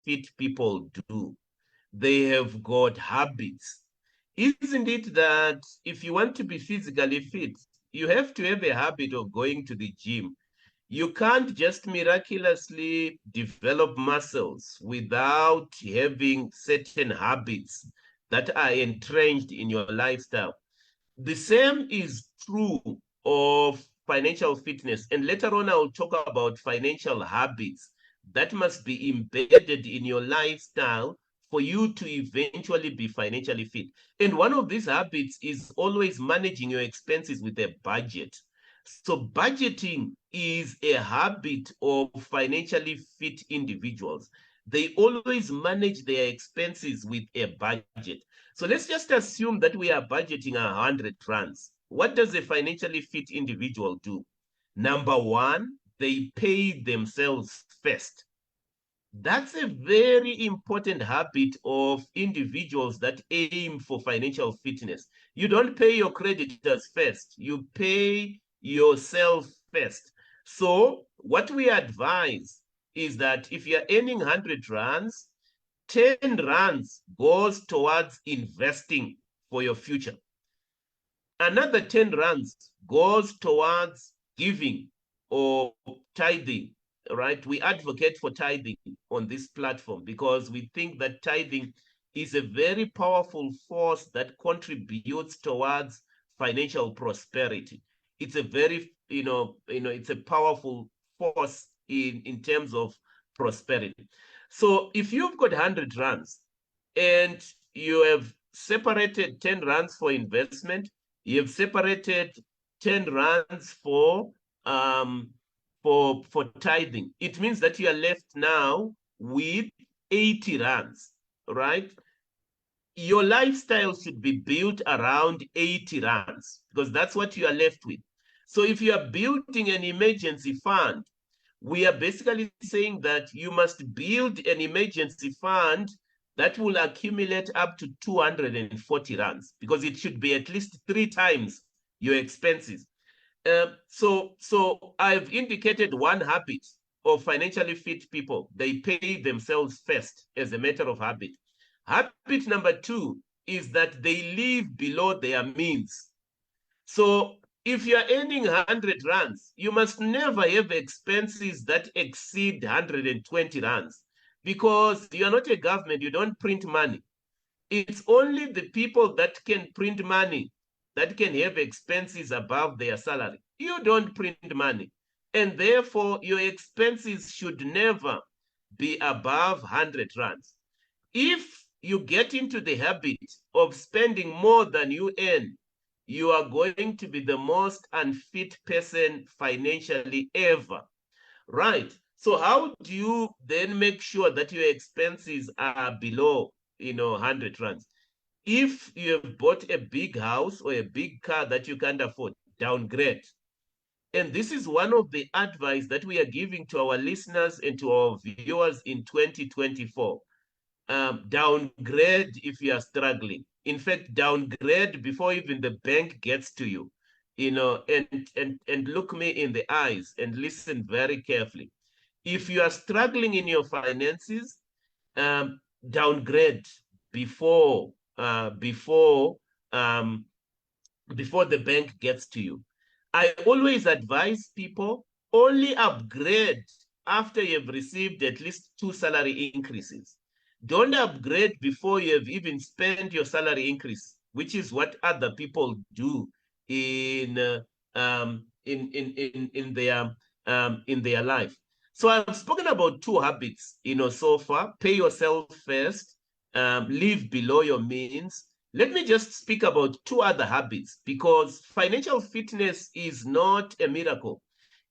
fit people do. They have got habits. Isn't it that if you want to be physically fit, you have to have a habit of going to the gym? You can't just miraculously develop muscles without having certain habits that are entrenched in your lifestyle. The same is true of financial fitness. And later on, I'll talk about financial habits that must be embedded in your lifestyle for you to eventually be financially fit. And one of these habits is always managing your expenses with a budget. So, budgeting is a habit of financially fit individuals. They always manage their expenses with a budget. So let's just assume that we are budgeting 100 rands. What does a financially fit individual do? Number one, they pay themselves first. That's a very important habit of individuals that aim for financial fitness. You don't pay your creditors first, you pay yourself first. So, what we advise is that if you're earning 100 rands, 10 rands goes towards investing for your future. Another 10 rands goes towards giving or tithing, right? We advocate for tithing on this platform because we think that tithing is a very powerful force that contributes towards financial prosperity. It's a very, it's a powerful force in terms of prosperity. So if you've got 100 rands and you have separated 10 rands for investment, you have separated 10 rands um for tithing. It means that you are left now with 80 rands, right? Your lifestyle should be built around 80 rands because that's what you are left with. So if you are building an emergency fund, we are basically saying that you must build an emergency fund that will accumulate up to 240 rands because it should be at least 3 times your expenses. So I've indicated one habit of financially fit people. They pay themselves first as a matter of habit. Habit number two is that they live below their means. So if you're earning 100 rands, you must never have expenses that exceed 120 rands because you are not a government, you don't print money. It's only the people that can print money that can have expenses above their salary. You don't print money. And therefore, your expenses should never be above 100 rands. If you get into the habit of spending more than you earn, you are going to be the most unfit person financially ever. Right. So how do you then make sure that your expenses are below, 100 rands? If you have bought a big house or a big car that you can't afford, downgrade. And this is one of the advice that we are giving to our listeners and to our viewers in 2024. Downgrade if you are struggling. In fact, downgrade before even the bank gets to you. And look me in the eyes and listen very carefully. If you are struggling in your finances, um, downgrade before uh, before um, before the bank gets to you. I always advise people only upgrade after you've received at least 2 salary increases. Don't upgrade before you have even spent your salary increase, which is what other people do in in their life. So I've spoken about two habits, so far. Pay yourself first, live below your means. Let me just speak about two other habits because financial fitness is not a miracle.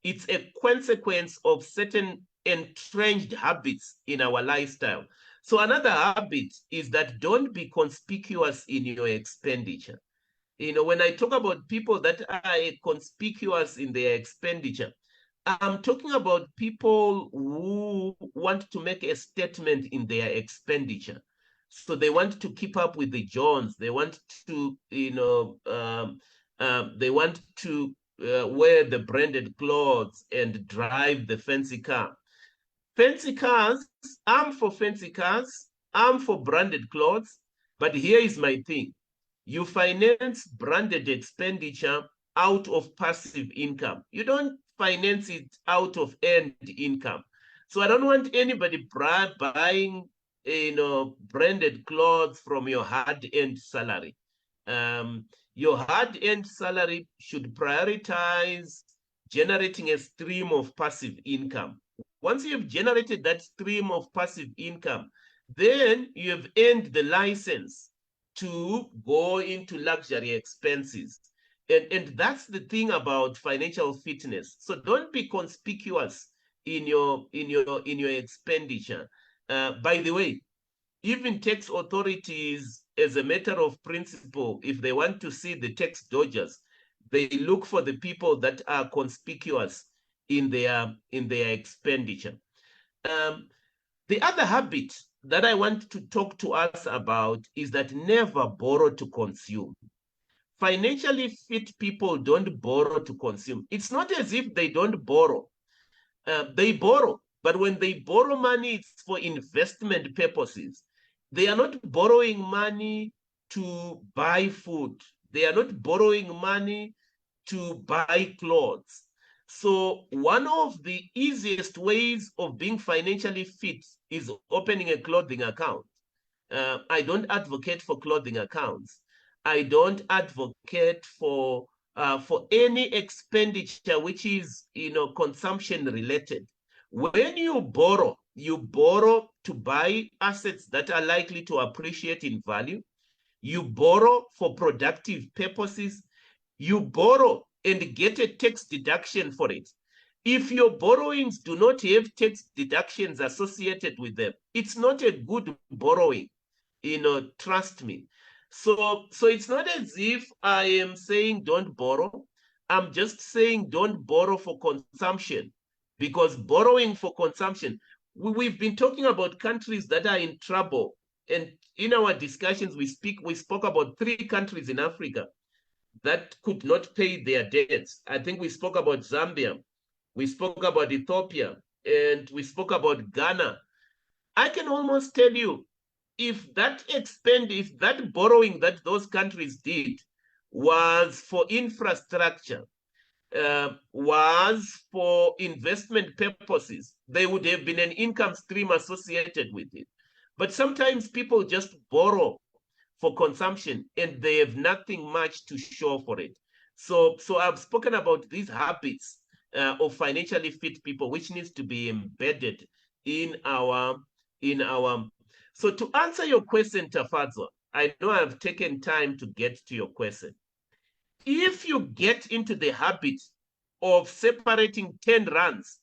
It's a consequence of certain entrenched habits in our lifestyle. So another habit is that don't be conspicuous in your expenditure. When I talk about people that are conspicuous in their expenditure, I'm talking about people who want to make a statement in their expenditure. So they want to keep up with the Jones. They want to, they want to wear the branded clothes and drive the fancy car. Fancy cars, I'm for fancy cars, I'm for branded clothes, but here is my thing. You finance branded expenditure out of passive income. You don't finance it out of earned income. So I don't want anybody buying, branded clothes from your hard-earned salary. Your hard-earned salary should prioritize generating a stream of passive income. Once you've generated that stream of passive income, then you have earned the license to go into luxury expenses. And that's the thing about financial fitness. So don't be conspicuous in your expenditure. By the way, even tax authorities, as a matter of principle, if they want to see the tax dodgers, they look for the people that are conspicuous in their expenditure. The other habit that I want to talk to us about is that never borrow to consume. Financially fit people don't borrow to consume. It's not as if they don't borrow. They borrow, but when they borrow money, it's for investment purposes. They are not borrowing money to buy food. They are not borrowing money to buy clothes. So one of the easiest ways of being financially fit is opening a clothing account. I don't advocate for clothing accounts. I don't advocate for any expenditure which is, consumption related. When you borrow to buy assets that are likely to appreciate in value. You borrow for productive purposes. You borrow and get a tax deduction for it. If your borrowings do not have tax deductions associated with them, it's not a good borrowing. Trust me. So it's not as if I am saying don't borrow. I'm just saying don't borrow for consumption, because borrowing for consumption, we've been talking about countries that are in trouble. And in our discussions, we spoke about 3 countries in Africa that could not pay their debts. I think we spoke about Zambia, we spoke about Ethiopia, and we spoke about Ghana. I can almost tell you, if that borrowing that those countries did was for infrastructure, was for investment purposes, there would have been an income stream associated with it. But sometimes people just borrow for consumption and they have nothing much to show for it. So I've spoken about these habits of financially fit people, which needs to be embedded in our. So to answer your question, Tafazo, I know I've taken time to get to your question. If you get into the habit of separating 10 rands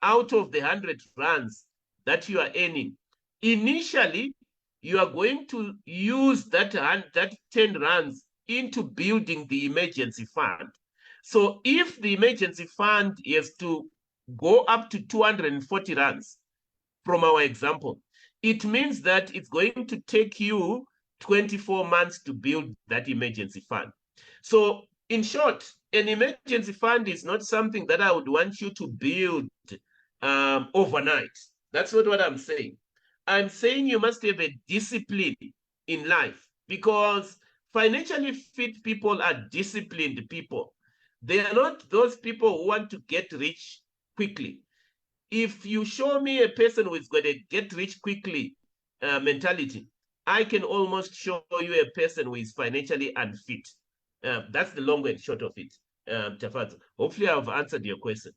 out of the 100 rands that you are earning, initially, you are going to use that 10 rands into building the emergency fund. So if the emergency fund is to go up to 240 rands, from our example, it means that it's going to take you 24 months to build that emergency fund. So in short, an emergency fund is not something that I would want you to build overnight. That's not what I'm saying. I'm saying you must have a discipline in life, because financially fit people are disciplined people. They are not those people who want to get rich quickly. If you show me a person who is going to get rich quickly mentality, I can almost show you a person who is financially unfit. That's the long and short of it, Tafazo. Hopefully I've answered your question.